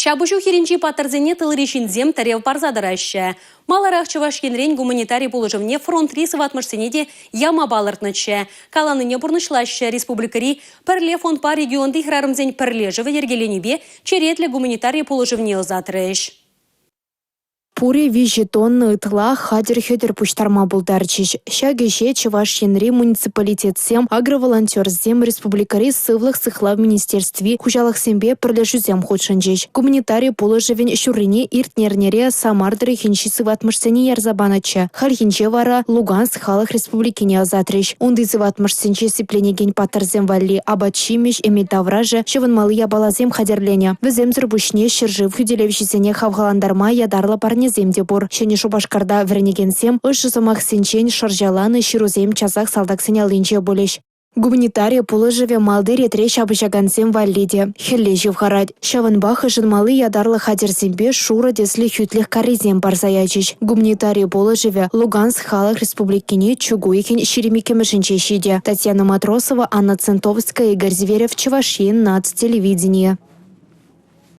Шабышу херенчи патырзене тылыришинзем тарев парзадыраща. Маларах чувашкенрен гуманитарий положивне фронт рисов атмышсенеде яма балыртныча. Каланыне бурнышлаща республикари перле фонд па регионды храрымзень перлежеве ергеленебе черетле гуманитарий положивне озатрыш. Пури визитонны ытла хадер-хедер пуштарма булдарчиш. Шагеше Чувашьенри муниципалитетсем агроволонтерзем республикари сывлых сыхла в министерстве хужалых сембе пролежузем худшанчиш. Гуманитарий положевень шурине иртнернере Самардыры хинчи сыватмышсене ярзабанача. Хальхинче вара Луганск халых республикине азатриш. Унды сыватмышсенче сипленеген патырзем валли абачимиш эмитавраже шевынмалы ябалазем хадерлене. Візем зырбушне шыржив хюделевшисене хавгаландарма ядарла парне земде бур. Шені Шубашкарда вернегенсем, ұшы сымақ сенчен шаржаланы ширузем часақ салдак сенялынче болеш. Гуманитария положиве малды ретре шабышагансем валлиде. Хелле живхарад. Шаванбах жынмалы ядарлы хадерзембе шура десли хютлих каризем барзаячич. Гуманитария положиве Луганск халах республикине чугуйхин шеремикемешинче шиде. Татьяна Матросова, Анна Центовская, Игорь Зверев, Чувашьен, НАЦ телевидение.